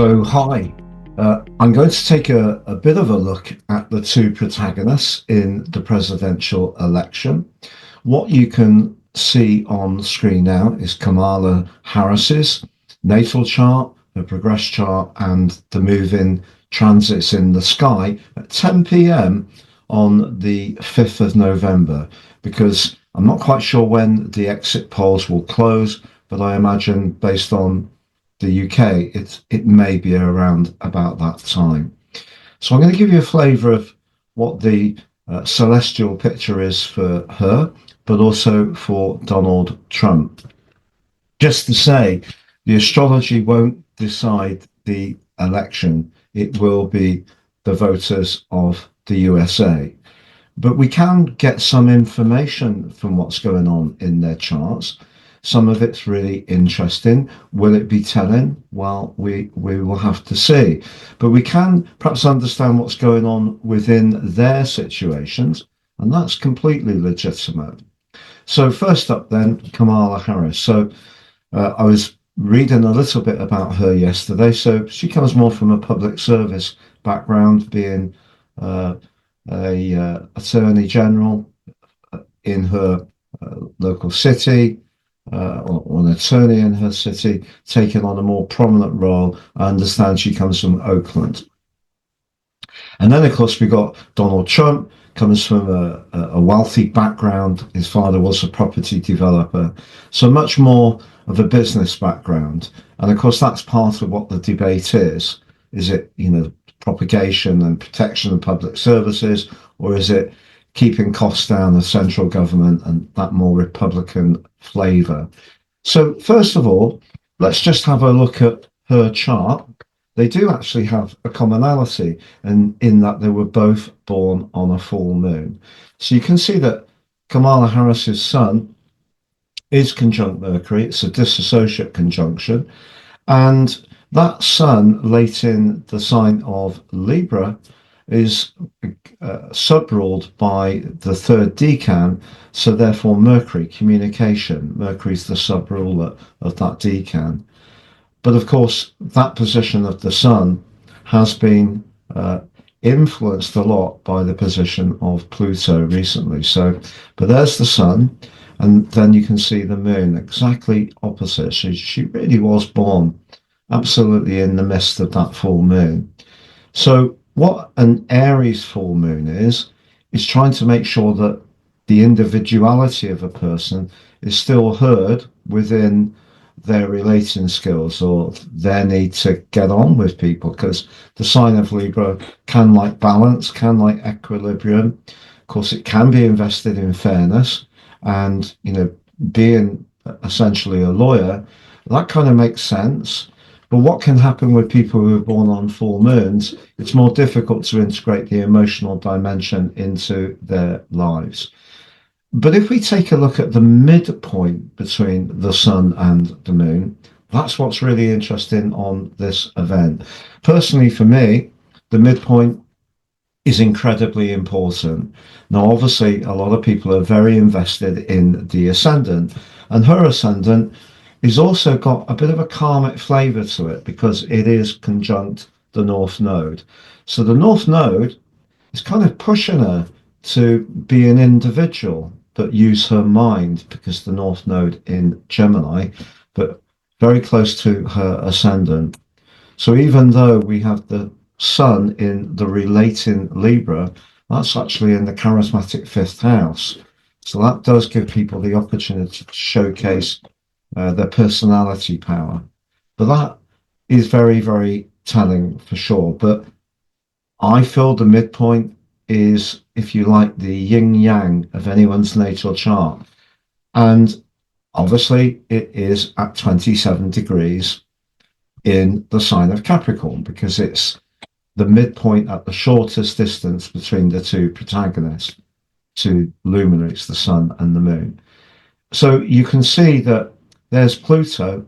So, hi. I'm going to take a bit of a look at the two protagonists in the presidential election. What you can see on the screen now is Kamala Harris's natal chart, the progress chart, and the moving transits in the sky at 10 p.m. on the 5th of November, because I'm not quite sure when the exit polls will close, but I imagine based on the UK, it may be around about that time. So I'm going to give you a flavour of what the celestial picture is for her, but also for Donald Trump. Just to say, the astrology won't decide the election. It will be the voters of the USA. But we can get some information from what's going on in their charts. Some of it's really interesting. Will it be telling? Well, we will have to see. But we can perhaps understand what's going on within their situations, and that's completely legitimate. So first up then, Kamala Harris. So I was reading a little bit about her yesterday. So she comes more from a public service background, being a attorney general in her local city, or an attorney in her city, taking on a more prominent role. I understand she comes from Oakland. And then, of course, we got Donald Trump, comes from a wealthy background. His father was a property developer, so much more of a business background. And of course, that's part of what the debate is. Is it, propagation and protection of public services, or is it keeping costs down of central government and that more Republican flavour? So first of all, let's just have a look at her chart. They do actually have a commonality, and in that they were both born on a full moon. So you can see that Kamala Harris's sun is conjunct Mercury. It's a dissociate conjunction, and that sun late in the sign of Libra is sub-ruled by the third decan, so therefore Mercury, communication. Mercury is the sub-ruler of that decan. But of course, that position of the sun has been influenced a lot by the position of Pluto recently. So, but there's the sun, and then you can see the moon exactly opposite. She really was born absolutely in the midst of that full moon. So what an Aries full moon is trying to make sure that the individuality of a person is still heard within their relating skills or their need to get on with people, because the sign of Libra can like balance, can like equilibrium. Of course, it can be invested in fairness, and being essentially a lawyer, that kind of makes sense. But what can happen with people who are born on full moons? It's more difficult to integrate the emotional dimension into their lives. But if we take a look at the midpoint between the sun and the moon, that's what's really interesting on this event. Personally, for me, the midpoint is incredibly important. Now, obviously, a lot of people are very invested in the ascendant, and her ascendant is also got a bit of a karmic flavour to it because it is conjunct the North Node. So the North Node is kind of pushing her to be an individual, but use her mind, because the North Node in Gemini, but very close to her ascendant. So even though we have the Sun in the relating Libra, that's actually in the charismatic fifth house. So that does give people the opportunity to showcase their personality power. But that is very, very telling for sure. But I feel the midpoint is, if you like, the yin yang of anyone's natal chart. And obviously it is at 27 degrees in the sign of Capricorn, because it's the midpoint at the shortest distance between the two protagonists, two luminaries, the sun and the moon. So you can see that there's Pluto.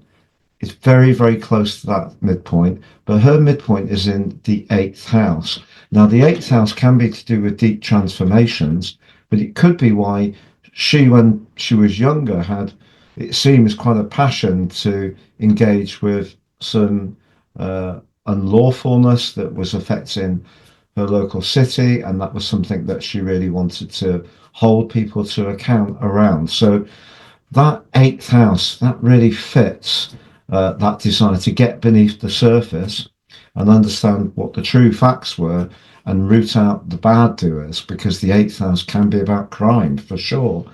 It's very, very close to that midpoint, but her midpoint is in the eighth house. Now, the eighth house can be to do with deep transformations, but it could be why she, when she was younger, had, it seems, quite a passion to engage with some unlawfulness that was affecting her local city, and that was something that she really wanted to hold people to account around. So that eighth house, that really fits that desire to get beneath the surface and understand what the true facts were and root out the bad doers, because the eighth house can be about crime for sure.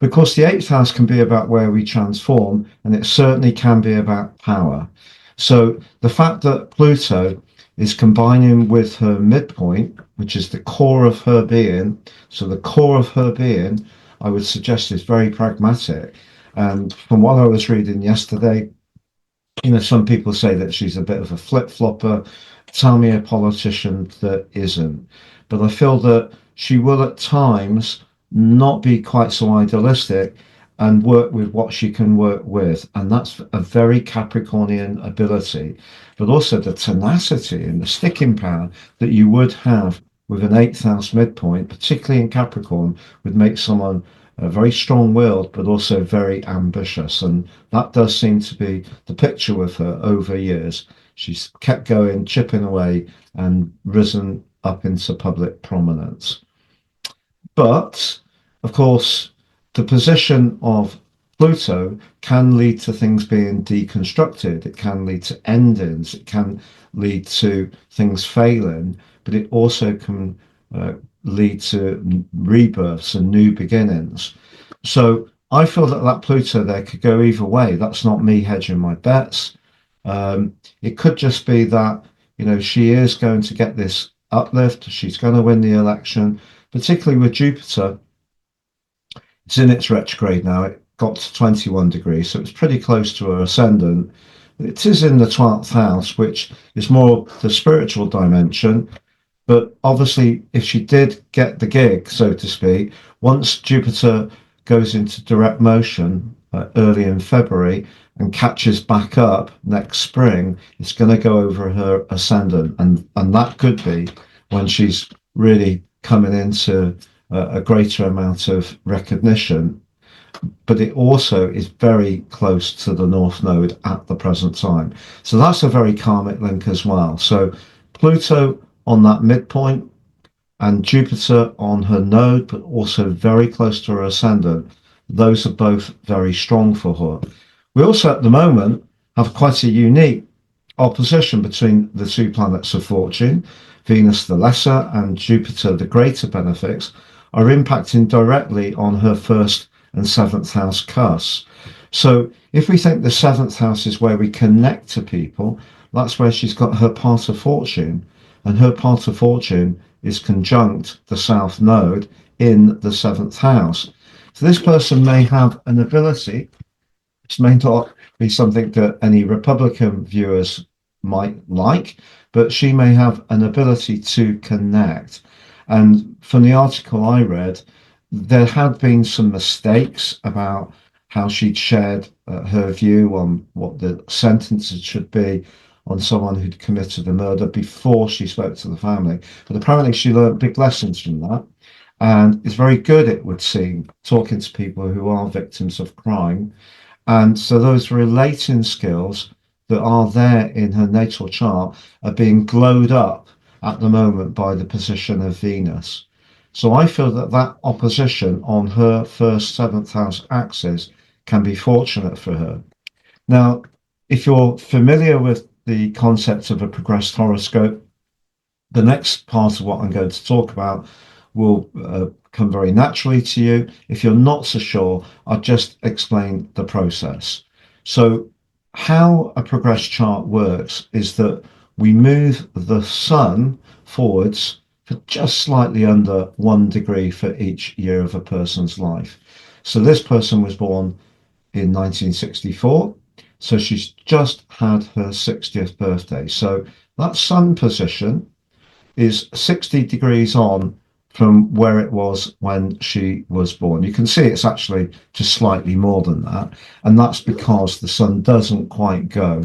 Because the eighth house can be about where we transform, and it certainly can be about power. So the fact that Pluto is combining with her midpoint, which is the core of her being, so the core of her being, I would suggest, is very pragmatic. And from what I was reading yesterday, some people say that she's a bit of a flip flopper. Tell me a politician that isn't. But I feel that she will at times not be quite so idealistic and work with what she can work with. And that's a very Capricornian ability, but also the tenacity and the sticking power that you would have with an eighth house midpoint, particularly in Capricorn, would make someone very strong-willed, but also very ambitious. And that does seem to be the picture with her over years. She's kept going, chipping away, and risen up into public prominence. But, of course, the position of Pluto can lead to things being deconstructed. It can lead to endings. It can lead to things failing, but it also can lead to rebirths and new beginnings. So I feel that that Pluto there could go either way. That's not me hedging my bets. It could just be that, she is going to get this uplift. She's going to win the election, particularly with Jupiter. It's in its retrograde now. It got to 21 degrees, so it's pretty close to her ascendant. It is in the 12th house, which is more the spiritual dimension. But obviously, if she did get the gig, so to speak, once Jupiter goes into direct motion early in February and catches back up next spring, it's going to go over her ascendant. And that could be when she's really coming into a greater amount of recognition. But it also is very close to the North Node at the present time. So that's a very karmic link as well. So Pluto on that midpoint and Jupiter on her node, but also very close to her ascendant. Those are both very strong for her. We also at the moment have quite a unique opposition between the two planets of fortune. Venus the lesser and Jupiter the greater benefics are impacting directly on her first and seventh house cusps. So if we think the seventh house is where we connect to people, that's where she's got her part of fortune. And her part of fortune is conjunct the south node in the seventh house. So this person may have an ability, which may not be something that any Republican viewers might like, but she may have an ability to connect. And from the article I read, there had been some mistakes about how she'd shared her view on what the sentences should be on someone who'd committed a murder before she spoke to the family. But apparently she learned big lessons from that and is very good, it would seem, talking to people who are victims of crime. And so those relating skills that are there in her natal chart are being glowed up at the moment by the position of Venus. So I feel that that opposition on her first seventh house axis can be fortunate for her. Now, if you're familiar with the concept of a progressed horoscope, the next part of what I'm going to talk about will come very naturally to you. If you're not so sure, I'll just explain the process. So how a progressed chart works is that we move the sun forwards for just slightly under 1 degree for each year of a person's life. So this person was born in 1964. So she's just had her 60th birthday. So that sun position is 60 degrees on from where it was when she was born. You can see it's actually just slightly more than that. And that's because the sun doesn't quite go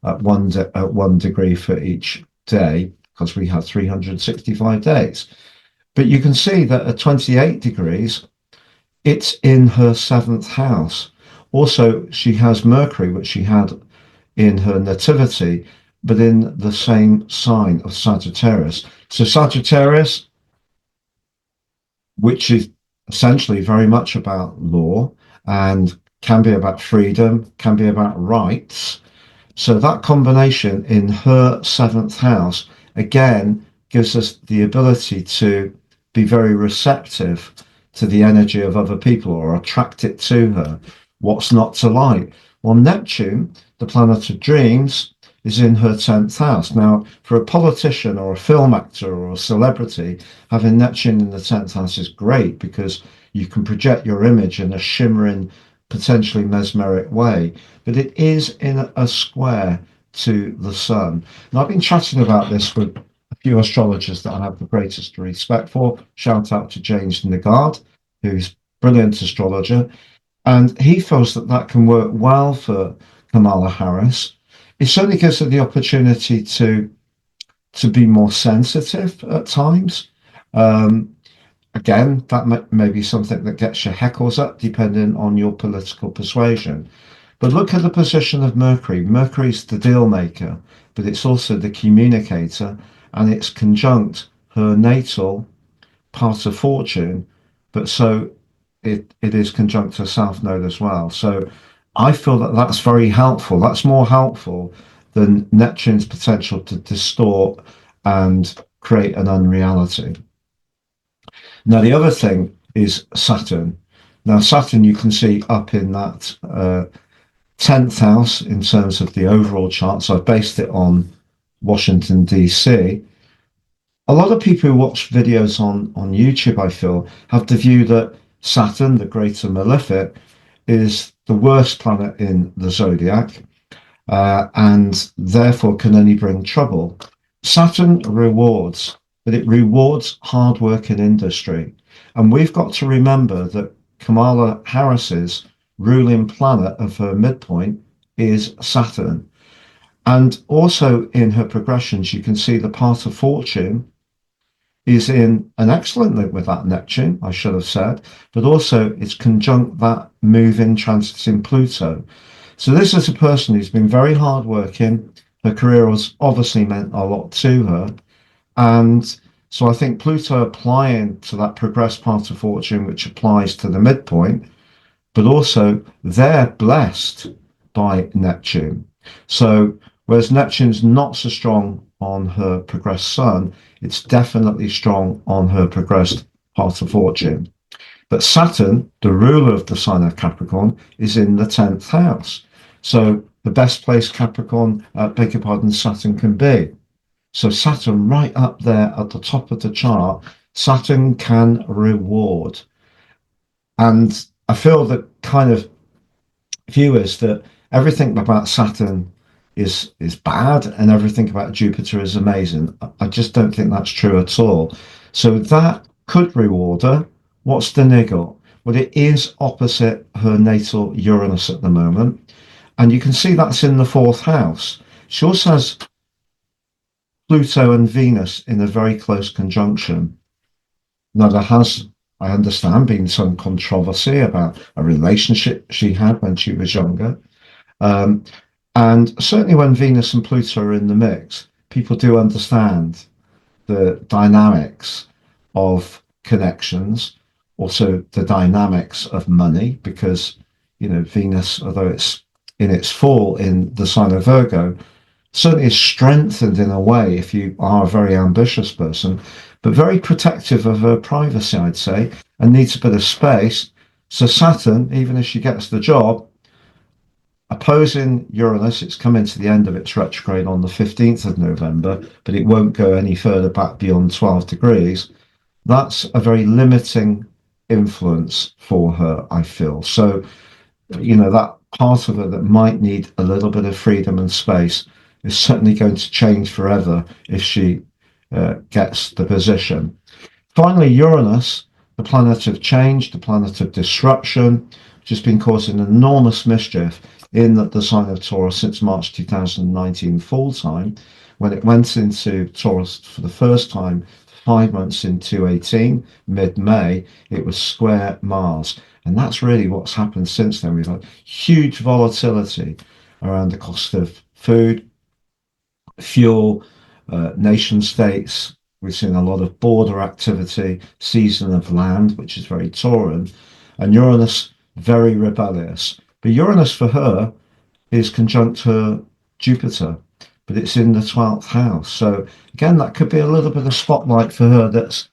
at 1 degree for each day, because we have 365 days. But you can see that at 28 degrees, it's in her seventh house. Also, she has Mercury, which she had in her nativity, but in the same sign of Sagittarius. So Sagittarius, which is essentially very much about law and can be about freedom, can be about rights. So that combination in her seventh house again gives us the ability to be very receptive to the energy of other people or attract it to her. What's not to like? Well, Neptune, the planet of dreams, is in her 10th house. Now, for a politician or a film actor or a celebrity, having Neptune in the 10th house is great because you can project your image in a shimmering, potentially mesmeric way, but it is in a square to the sun. And I've been chatting about this with a few astrologers that I have the greatest respect for. Shout out to James Nagard, who's a brilliant astrologer. And he feels that that can work well for Kamala Harris. It certainly gives her the opportunity to be more sensitive at times. Um, Again, that may be something that gets your heckles up, depending on your political persuasion. But look at the position of Mercury. Mercury's the deal maker, but it's also the communicator, and it's conjunct her natal part of fortune, but so it is conjunct her south node as well. So I feel that that's very helpful. That's more helpful than Neptune's potential to distort and create an unreality. Now, the other thing is Saturn. Now, Saturn, you can see up in that 10th house in terms of the overall chart. So I've based it on Washington, D.C. A lot of people who watch videos on YouTube, I feel, have the view that Saturn, the greater malefic, is the worst planet in the zodiac and therefore can only bring trouble. Saturn rewards, but it rewards hard work in industry. And we've got to remember that Kamala Harris's ruling planet of her midpoint is Saturn. And also in her progressions, you can see the part of fortune is in an excellent link with that Neptune, I should have said, but also it's conjunct that moving transit in Pluto. So this is a person who's been very hardworking. Her career has obviously meant a lot to her. And so I think Pluto applying to that progressed part of fortune, which applies to the midpoint, but also they're blessed by Neptune. So whereas Neptune's not so strong on her progressed sun, it's definitely strong on her progressed part of fortune. But Saturn, the ruler of the sign of Capricorn, is in the 10th house. So the best place Capricorn, beg your pardon, Saturn can be. So Saturn right up there at the top of the chart, Saturn can reward. And I feel that kind of view is that everything about Saturn is bad and everything about Jupiter is amazing. I just don't think that's true at all. So that could reward her. What's the niggle? Well, it is opposite her natal Uranus at the moment. And you can see that's in the fourth house. She also has Pluto and Venus in a very close conjunction. Now, there has, I understand, been some controversy about a relationship she had when she was younger. Um, and certainly when Venus and Pluto are in the mix, people do understand the dynamics of connections, also the dynamics of money, because, Venus, although it's in its fall in the sign of Virgo, certainly is strengthened in a way if you are a very ambitious person, but very protective of her privacy, I'd say, and needs a bit of space. So Saturn, even if she gets the job, opposing Uranus, it's coming to the end of its retrograde on the 15th of November, but it won't go any further back beyond 12 degrees. That's a very limiting influence for her, I feel. So, that part of her that might need a little bit of freedom and space is certainly going to change forever if she gets the position. Finally, Uranus, the planet of change, the planet of disruption, which has been causing enormous mischief in the sign of Taurus since March 2019 full time, when it went into Taurus for the first time 5 months into 18, mid-May, it was square Mars. And that's really what's happened since then. We've had huge volatility around the cost of food, fuel, nation states. We've seen a lot of border activity, season of land, which is very Tauran, and Uranus very rebellious. But Uranus for her is conjunct her Jupiter, but it's in the 12th house. So again, that could be a little bit of spotlight for her that's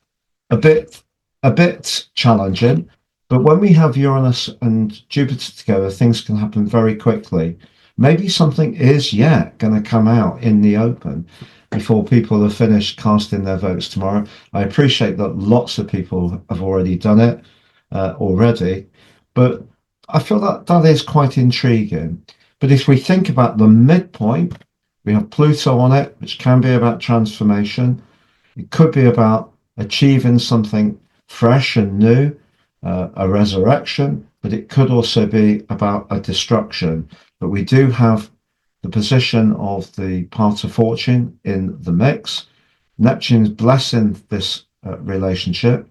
a bit a bit challenging. But when we have Uranus and Jupiter together, things can happen very quickly. Maybe something is yet going to come out in the open before people have finished casting their votes tomorrow. I appreciate that lots of people have already done it already, but I feel that that is quite intriguing. But if we think about the midpoint, we have Pluto on it, which can be about transformation. It could be about achieving something fresh and new, a resurrection, but it could also be about a destruction. But we do have the position of the part of fortune in the mix. Neptune's blessing this relationship.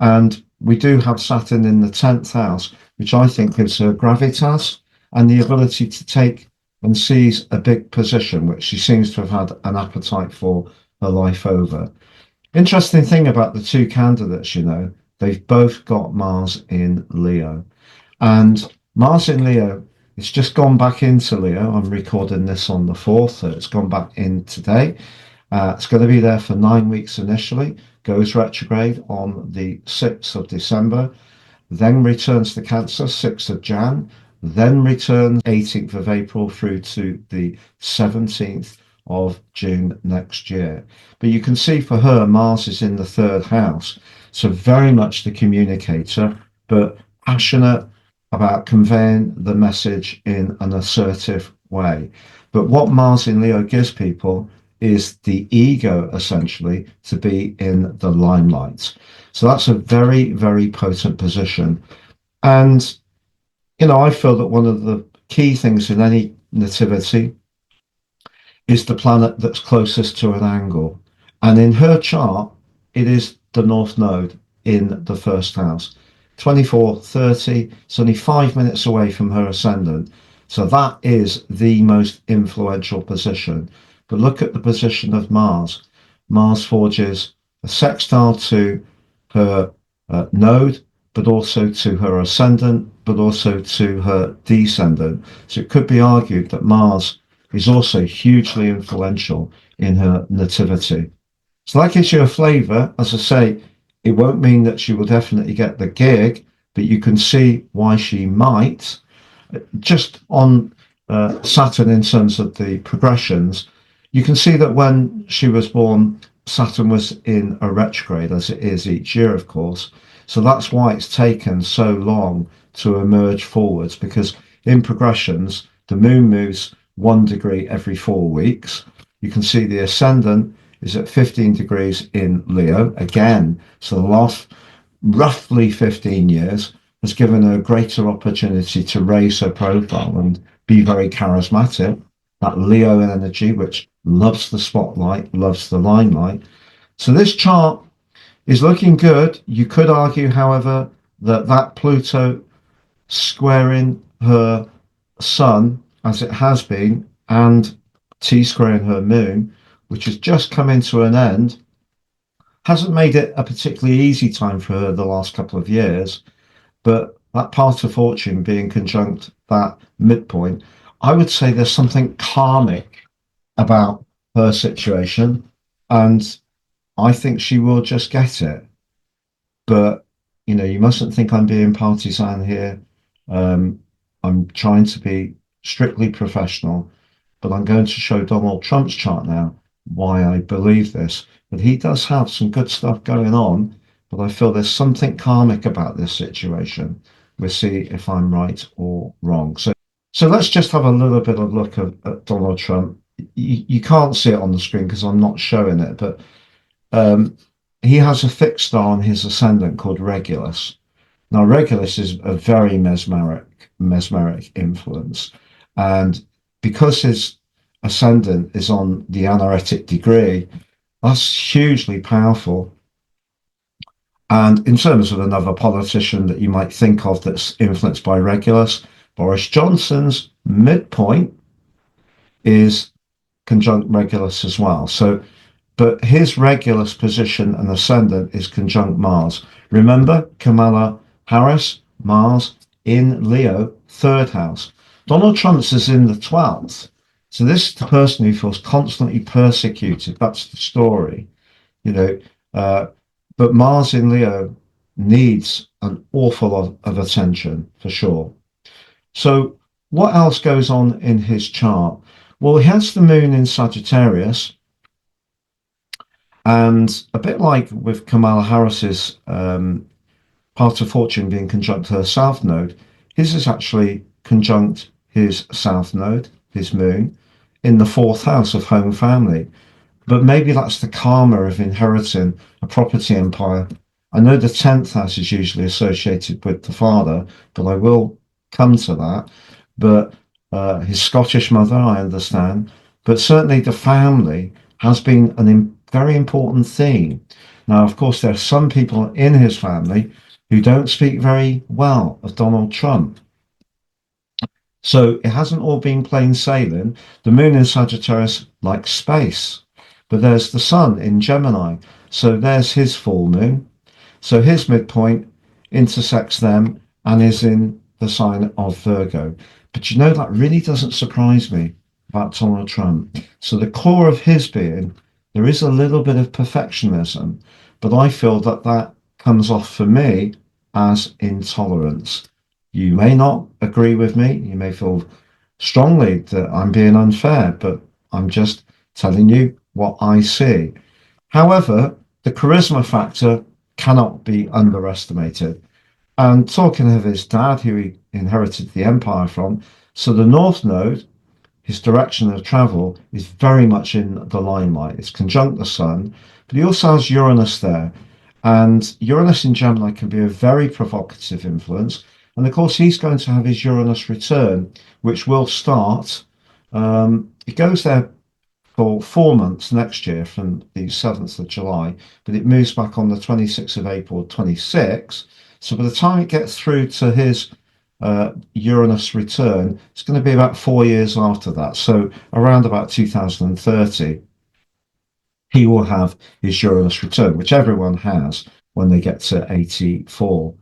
And we do have Saturn in the 10th house, which I think gives her gravitas and the ability to take and seize a big position, which she seems to have had an appetite for her life over. Interesting thing about the two candidates, they've both got Mars in Leo. And Mars in Leo, it's just gone back into Leo. I'm recording this on the 4th, so it's gone back in today. It's going to be there for 9 weeks initially, goes retrograde on the 6th of December, then returns to Cancer, 6th of Jan, then returns 18th of April through to the 17th of June next year. But you can see for her, Mars is in the 3rd house. So very much the communicator, but passionate about conveying the message in an assertive way. But what Mars in Leo gives people is the ego, essentially, to be in the limelight. So that's a very, very potent position. And, I feel that one of the key things in any nativity is the planet that's closest to an angle. And in her chart, it is the North Node in the 1st house. 24:30, it's only 5 minutes away from her ascendant. So that is the most influential position. But look at the position of Mars. Mars forges a sextile to her node, but also to her ascendant, but also to her descendant. So it could be argued that Mars is also hugely influential in her nativity. So that gives you a flavour. As I say, it won't mean that she will definitely get the gig, but you can see why she might. Just on Saturn in terms of the progressions, you can see that when she was born, Saturn was in a retrograde, as it is each year, of course. So that's why it's taken so long to emerge forwards, because in progressions, the moon moves 1 degree every 4 weeks. You can see the ascendant is at 15 degrees in Leo again. So the last roughly 15 years has given her a greater opportunity to raise her profile and be very charismatic. That Leo energy, which loves the spotlight, loves the limelight. So this chart is looking good. You could argue, however, that Pluto squaring her sun, as it has been, and T-squaring her moon, which has just come into an end, hasn't made it a particularly easy time for her the last couple of years. But that part of fortune being conjunct that midpoint, I would say there's something karmic about her situation, and I think she will just get it. But you mustn't think I'm being partisan here. I'm trying to be strictly professional, but I'm going to show Donald Trump's chart now why I believe this. But he does have some good stuff going on, but I feel there's something karmic about this situation. We'll see if I'm right or wrong. So let's just have a little bit of look at Donald Trump. You can't see it on the screen because I'm not showing it, but he has a fixed star on his ascendant called Regulus. Now, Regulus is a very mesmeric influence, and because his ascendant is on the anaretic degree, that's hugely powerful. And in terms of another politician that you might think of that's influenced by Regulus, Boris Johnson's midpoint is conjunct Regulus as well. So, but his Regulus position and ascendant is conjunct Mars. Remember, Kamala Harris, Mars in Leo, third house. Donald Trump's is in the 12th. So this is the person who feels constantly persecuted. That's the story, you know. Uh, but Mars in Leo needs an awful lot of attention for sure. So what else goes on in his chart? Well, he has the moon in Sagittarius, and a bit like with Kamala Harris's part of fortune being conjunct her south node, his is actually conjunct his south node, his moon, in the fourth house of home family. But maybe that's the karma of inheriting a property empire. I know the 10th house is usually associated with the father, but I will come to that. But his Scottish mother, I understand. But certainly the family has been very important theme. Now, of course, there are some people in his family who don't speak very well of Donald Trump. So it hasn't all been plain sailing. The moon in Sagittarius likes space, but there's the sun in Gemini. So there's his full moon. So his midpoint intersects them and is in the sign of Virgo. But you know, that really doesn't surprise me about Donald Trump. So the core of his being, there is a little bit of perfectionism, but I feel that that comes off for me as intolerance. You may not agree with me. You may feel strongly that I'm being unfair, but I'm just telling you what I see. However, the charisma factor cannot be underestimated. And talking of his dad, who he inherited the empire from, so the North Node, his direction of travel, is very much in the limelight. It's conjunct the Sun, but he also has Uranus there. And Uranus in Gemini can be a very provocative influence. And of course, he's going to have his Uranus return, which will start. It goes there for 4 months next year from the 7th of July, but it moves back on the 26th of April 26. So by the time it gets through to his Uranus return, it's going to be about 4 years after that. So around about 2030, he will have his Uranus return, which everyone has when they get to 84.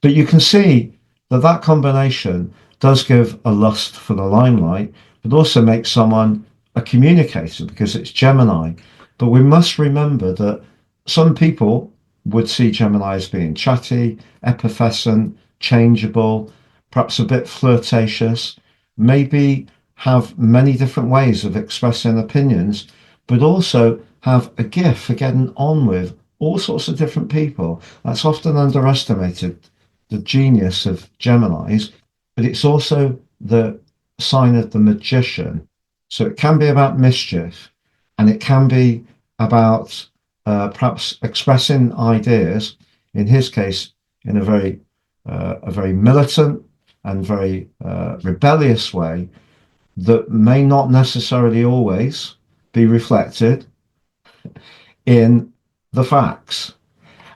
But you can see that that combination does give a lust for the limelight, but also makes someone a communicator because it's Gemini. But we must remember that some people would see Gemini as being chatty, effervescent, changeable, perhaps a bit flirtatious, maybe have many different ways of expressing opinions, but also have a gift for getting on with all sorts of different people. That's often underestimated, the genius of Geminis, but it's also the sign of the magician. So it can be about mischief, and it can be about perhaps expressing ideas, in his case, in a very militant and very rebellious way that may not necessarily always be reflected in the facts.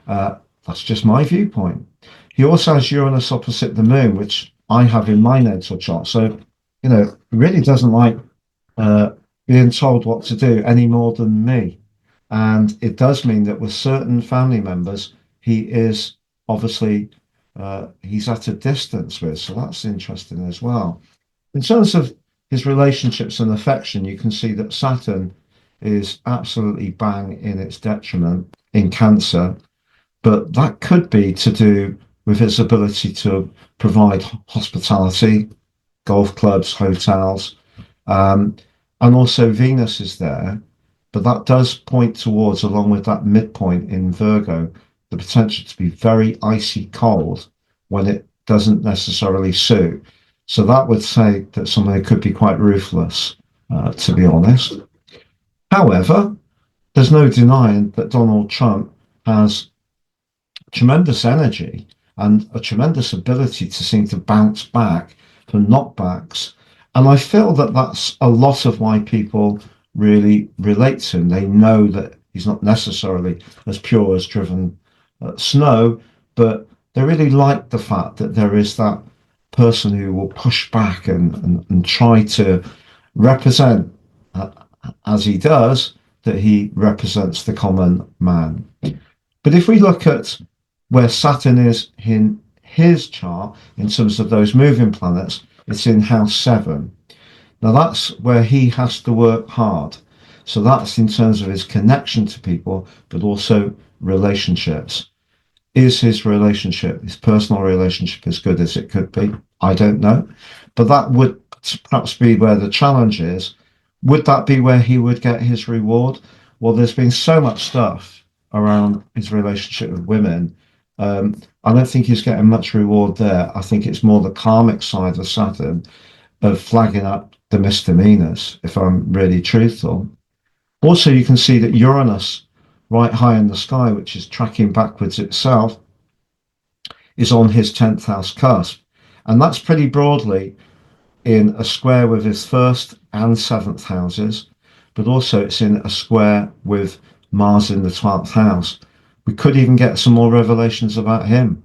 That's just my viewpoint. He also has Uranus opposite the moon, which I have in my natal chart. So, you know, he really doesn't like being told what to do any more than me. And it does mean that with certain family members, he is obviously he's at a distance with. So that's interesting as well. In terms of his relationships and affection, you can see that Saturn is absolutely bang in its detriment in Cancer, but that could be to do with his ability to provide hospitality, golf clubs, hotels, and also Venus is there, but that does point towards, along with that midpoint in Virgo, the potential to be very icy cold when it doesn't necessarily suit. So that would say that somebody could be quite ruthless, to be honest. However, there's no denying that Donald Trump has tremendous energy and a tremendous ability to seem to bounce back from knockbacks. And I feel that that's a lot of why people really relate to him. They know that he's not necessarily as pure as driven snow, but they really like the fact that there is that person who will push back and try to represent as he does, that he represents the common man. But if we look at where Saturn is in his chart in terms of those moving planets, it's in house 7. Now that's where he has to work hard. So that's in terms of his connection to people, but also relationships. Is his relationship, his personal relationship, as good as it could be? I don't know. But that would perhaps be where the challenge is. Would that be where he would get his reward? Well, there's been so much stuff around his relationship with women. I don't think he's getting much reward there. I think it's more the karmic side of Saturn of flagging up the misdemeanors, if I'm really truthful. Also, you can see that Uranus, right high in the sky, which is tracking backwards itself, is on his 10th house cusp. And that's pretty broadly in a square with his first and seventh houses, but also it's in a square with Mars in the 12th house. We could even get some more revelations about him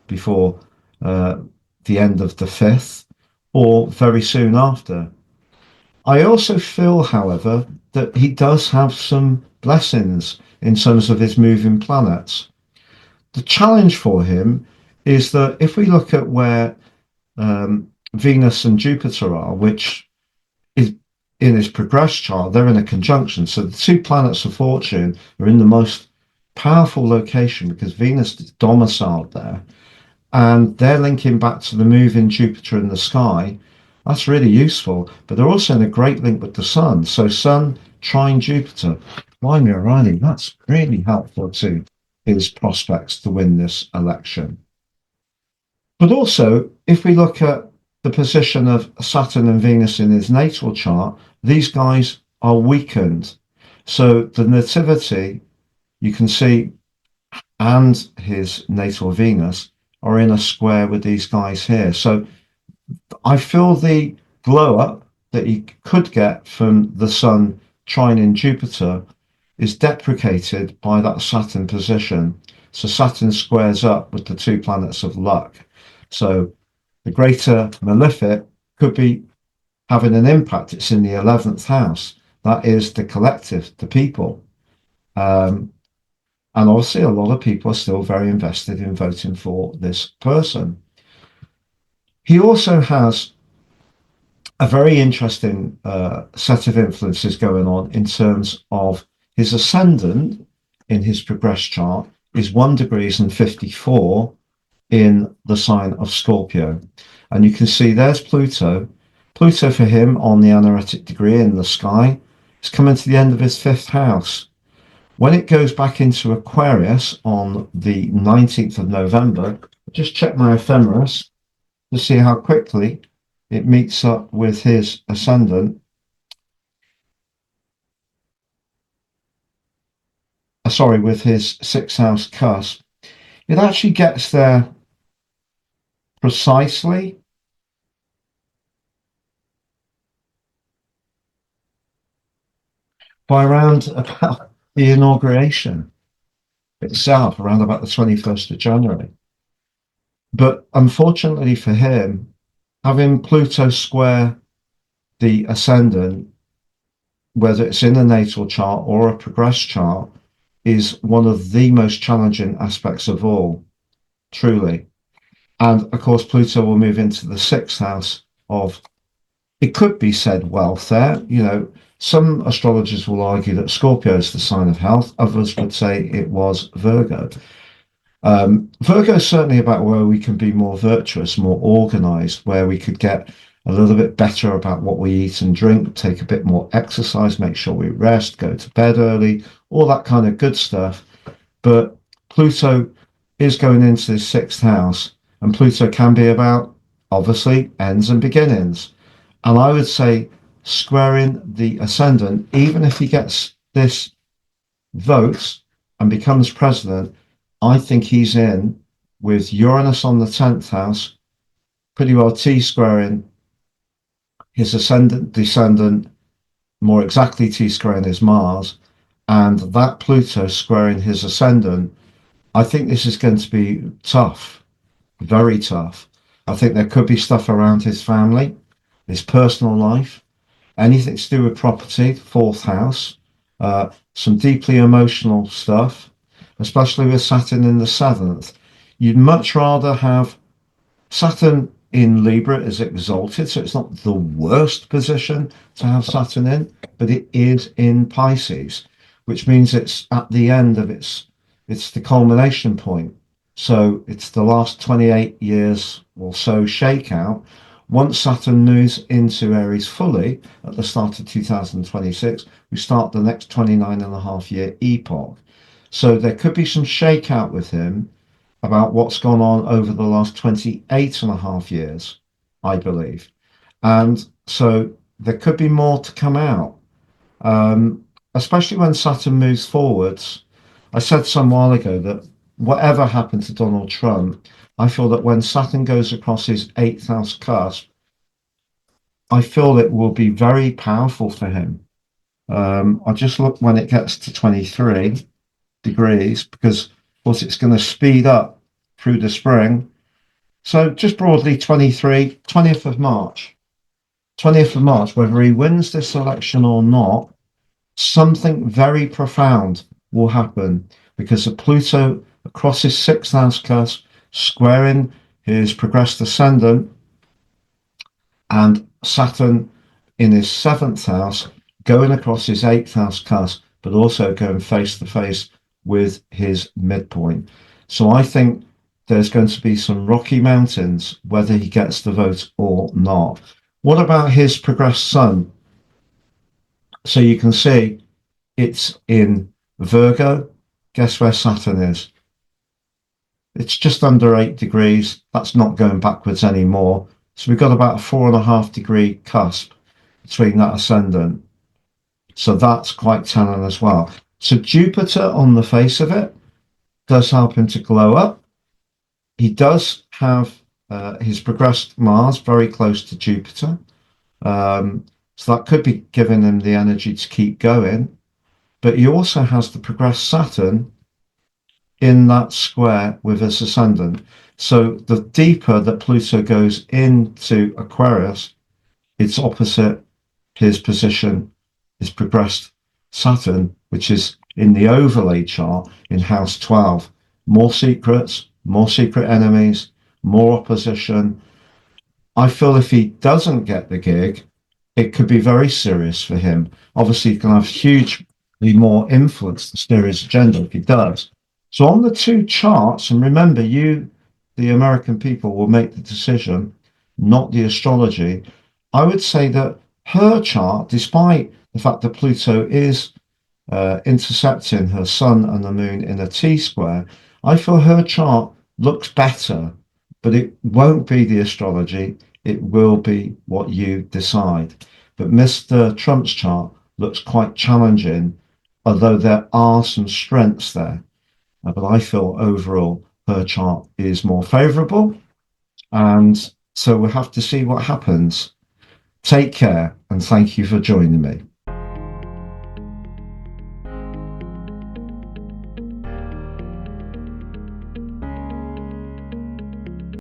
before uh, the end of the fifth or very soon after. I also feel, however, that he does have some blessings in terms of his moving planets. The challenge for him is that if we look at where Venus and Jupiter are, which is in his progress chart, they're in a conjunction. So the two planets of fortune are in the most powerful location because Venus is domiciled there, and they're linking back to the moving Jupiter in the sky. That's really useful, but they're also in a great link with the Sun. So Sun trine Jupiter, blimey O'Reilly, that's really helpful to his prospects to win this election. But also, if we look at the position of Saturn and Venus in his natal chart, these guys are weakened. So the nativity, you can see, and his natal Venus are in a square with these guys here. So I feel the glow up that he could get from the Sun trining Jupiter is deprecated by that Saturn position. So Saturn squares up with the two planets of luck. So the greater malefic could be having an impact. It's in the 11th house. That is the collective, the people. And obviously, a lot of people are still very invested in voting for this person. He also has a very interesting set of influences going on in terms of his ascendant in his progress chart is 1 degrees and 54 in the sign of Scorpio. And you can see there's Pluto. Pluto for him on the anaretic degree in the sky is coming to the end of his 5th house. When it goes back into Aquarius on the 19th of November, just check my ephemeris to see how quickly it meets up with his ascendant. Sorry, with his 6th house cusp. It actually gets there precisely by around about the inauguration itself, around about the 21st of January. But unfortunately for him, having Pluto square the ascendant, whether it's in a natal chart or a progress chart, is one of the most challenging aspects of all, truly. And of course, Pluto will move into the 6th house of, it could be said, wealth there. You know, some astrologers will argue that Scorpio is the sign of health. Others would say it was Virgo. Virgo is certainly about where we can be more virtuous, more organized, where we could get a little bit better about what we eat and drink, take a bit more exercise, make sure we rest, go to bed early, all that kind of good stuff. But Pluto is going into his 6th house, and Pluto can be about, obviously, ends and beginnings. And I would say squaring the ascendant, even if he gets this vote and becomes president, I think he's in with Uranus on the 10th house, pretty well T-squaring his ascendant, descendant, more exactly T-squaring his Mars, and that Pluto squaring his ascendant. I think this is going to be tough, very tough. I think there could be stuff around his family, his personal life. anything to do with property, fourth house, some deeply emotional stuff, especially with Saturn in the seventh. You'd much rather have Saturn in Libra is exalted, so it's not the worst position to have Saturn in, but it is in Pisces, which means it's at the end of it's the culmination point. So it's the last 28 years or so shakeout. Once Saturn moves into Aries fully at the start of 2026, we start the next 29.5 year epoch. So there could be some shakeout with him about what's gone on over the last 28.5 years, I believe. And so there could be more to come out, especially when Saturn moves forwards. I said some while ago that whatever happened to Donald Trump, I feel that when Saturn goes across his eighth house cusp, I feel it will be very powerful for him. I just look when it gets to 23 degrees, because of course it's going to speed up through the spring. So just broadly 23, 20th of March. 20th of March, whether he wins this election or not, something very profound will happen because of Pluto across his sixth house cusp, squaring his progressed ascendant, and Saturn in his seventh house going across his eighth house cusp, but also going face to face with his midpoint. So I think there's going to be some rocky mountains, whether he gets the vote or not. What about his progressed sun? So you can see it's in Virgo. Guess where Saturn is? It's just under 8 degrees. That's not going backwards anymore. So we've got about a 4.5 degree cusp between that ascendant. So that's quite telling as well. So Jupiter, on the face of it, does help him to glow up. He does have his progressed Mars very close to Jupiter. So that could be giving him the energy to keep going. But he also has the progressed Saturn in that square with his ascendant. So the deeper that Pluto goes into Aquarius, it's opposite his position, his progressed Saturn, which is in the overlay chart in house 12. More secrets, more secret enemies, more opposition. I feel if he doesn't get the gig, it could be very serious for him. Obviously, he can have hugely more influence to steer his agenda if he does. So on the two charts, and remember, you, the American people, will make the decision, not the astrology. I would say that her chart, despite the fact that Pluto is intercepting her sun and the moon in a T-square, I feel her chart looks better, but it won't be the astrology. It will be what you decide. But Mr. Trump's chart looks quite challenging, although there are some strengths there. But I feel overall her chart is more favourable. And so we'll have to see what happens. Take care, and thank you for joining me.